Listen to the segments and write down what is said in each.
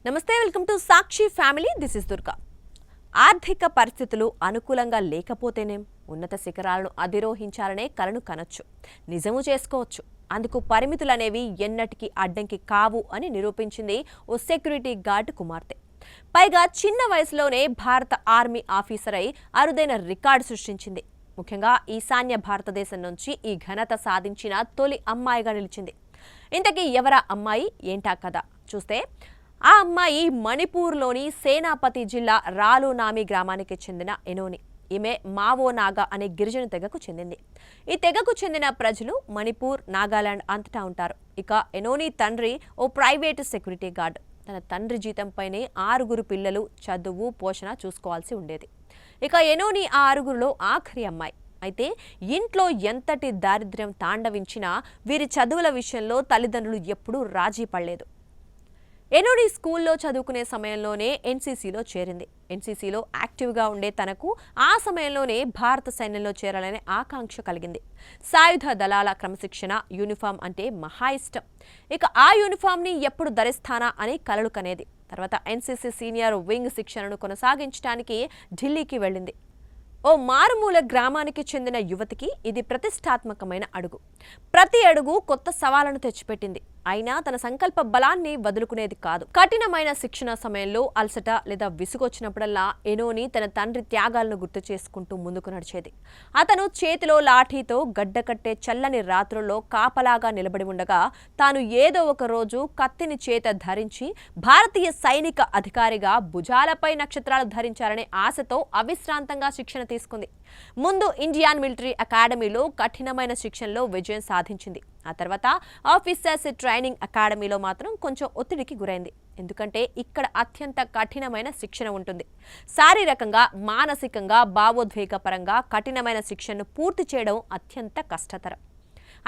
నమస్తే, welcome to Sakshi family. This is Durga. ఆర్థిక పరిస్థితులు అనుకూలంగా లేకపోతేనేం ఉన్నత శిఖరాలను అధిరోహించాలనే కలను కనొచ్చు, నిజము చేసుకోవచ్చు. అందుకు పరిమితులనేవి ఎన్నటికీ అడ్డంకి కావు అని నిరూపించింది ఓ సెక్యూరిటీ గార్డ్ కుమార్తె. పైగా చిన్న వయసులోనే భారత ఆర్మీ ఆఫీసర్ అయి అరుదైన రికార్డు సృష్టించింది. ముఖ్యంగా ఈశాన్య భారతదేశం నుంచి ఈ ఘనత సాధించిన తొలి అమ్మాయిగా నిలిచింది. ఇంతకీ ఎవరా అమ్మాయి, ఏంటా కథ చూస్తే, ఆ అమ్మాయి మణిపూర్లోని సేనాపతి జిల్లా రాలునామి గ్రామానికి చెందిన ఎనోని. ఈమె మావో నాగా అనే గిరిజన తెగకు చెందింది. ఈ తెగకు చెందిన ప్రజలు మణిపూర్, నాగాలాండ్ అంతటా ఉంటారు. ఇక ఎనోని తండ్రి ఓ ప్రైవేటు సెక్యూరిటీ గార్డ్. తన తండ్రి జీతంపైనే 6 పిల్లలు చదువు, పోషణ చూసుకోవాల్సి ఉండేది. ఇక ఎనోని ఆ 6లో ఆఖరి అమ్మాయి. అయితే ఇంట్లో ఎంతటి దారిద్ర్యం తాండవించినా వీరి చదువుల విషయంలో తల్లిదండ్రులు ఎప్పుడూ రాజీ పడలేదు. ఎనోని స్కూల్లో చదువుకునే సమయంలోనే ఎన్సీసీలో చేరింది. ఎన్సీసీలో యాక్టివ్గా ఉండే తనకు ఆ సమయంలోనే భారత సైన్యంలో చేరాలనే ఆకాంక్ష కలిగింది. సాయుధ దళాల క్రమశిక్షణ, యూనిఫామ్ అంటే మహా ఇష్టం. ఇక ఆ యూనిఫామ్ని ఎప్పుడు ధరిస్తానా అని కలలు కనేది. తర్వాత ఎన్సీసీ సీనియర్ వింగ్ శిక్షణను కొనసాగించడానికి ఢిల్లీకి వెళ్ళింది. ఓ మారుమూల గ్రామానికి చెందిన యువతికి ఇది ప్రతిష్టాత్మకమైన అడుగు. ప్రతి అడుగు కొత్త సవాళ్లను తెచ్చిపెట్టింది. అయినా తన సంకల్ప బలాన్ని వదులుకునేది కాదు. కఠినమైన శిక్షణ సమయంలో అలసట లేదా విసుగొచ్చినప్పుడల్లా ఎనోని తన తండ్రి త్యాగాలను గుర్తు చేసుకుంటూ ముందుకు నడిచేది. అతను చేతిలో లాఠీతో గడ్డకట్టే చల్లని రాత్రుల్లో కాపలాగా నిలబడి ఉండగా తాను ఏదో ఒక రోజు కత్తిని చేత ధరించి భారతీయ సైనిక అధికారిగా భుజాలపై నక్షత్రాలు ధరించాలనే ఆశతో అవిశ్రాంతంగా శిక్షణ తీసుకుంది. ముందు ఇండియన్ మిలిటరీ అకాడమీలో కఠినమైన శిక్షణలో విజయం సాధించింది. ఆ తర్వాత ఆఫీసర్స్ ట్రైనింగ్ అకాడమీలో మాత్రం కొంచెం ఒత్తిడికి గురైంది. ఎందుకంటే ఇక్కడ అత్యంత కఠినమైన శిక్షణ ఉంటుంది. శారీరకంగా, మానసికంగా, భావోద్వేగపరంగా కఠినమైన శిక్షణను పూర్తి చేయడం అత్యంత కష్టతరం.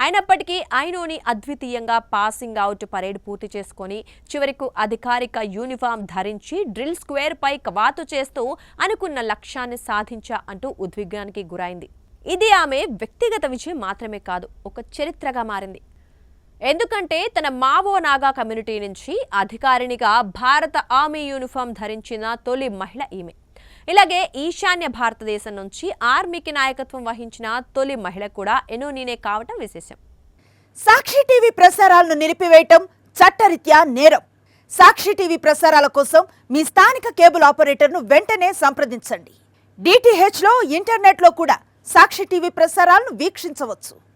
అయినప్పటికీ ఐనోని అద్వితీయంగా పాసింగ్ అవుట్ పరేడ్ పూర్తి చేసుకొని చివరకు అధికారిక యూనిఫామ్ ధరించి డ్రిల్ స్క్వేర్ పై కవాతు చేస్తూ అనుకున్న లక్ష్యాన్ని సాధించా అంటూ ఉద్విగ్నానికి గురైంది. ఇది ఆమె వ్యక్తిగత విజయం మాత్రమే కాదు, ఒక చరిత్రగా మారింది. ఎందుకంటే తన మావో నాగా కమ్యూనిటీ నుంచి అధికారినిగా భారత ఆర్మీ యూనిఫామ్ ధరించిన తొలి మహిళ ఈమె. ఇలాగే ఈశాన్య భారతదేశం నుంచి ఆర్మీకి నాయకత్వం వహించిన తొలి మహిళ కూడా ఎనోనీనే కావటం విశేషం. సాక్షి టీవీ ప్రసారాలను నిలిపివేయటం చట్టరీత్యా నేరం. సాక్షి టీవీ ప్రసారాల కోసం మీ స్థానిక కేబుల్ ఆపరేటర్ను వెంటనే సంప్రదించండి. DTHలో, ఇంటర్నెట్లో కూడా సాక్షి టీవీ ప్రసారాలను వీక్షించవచ్చు.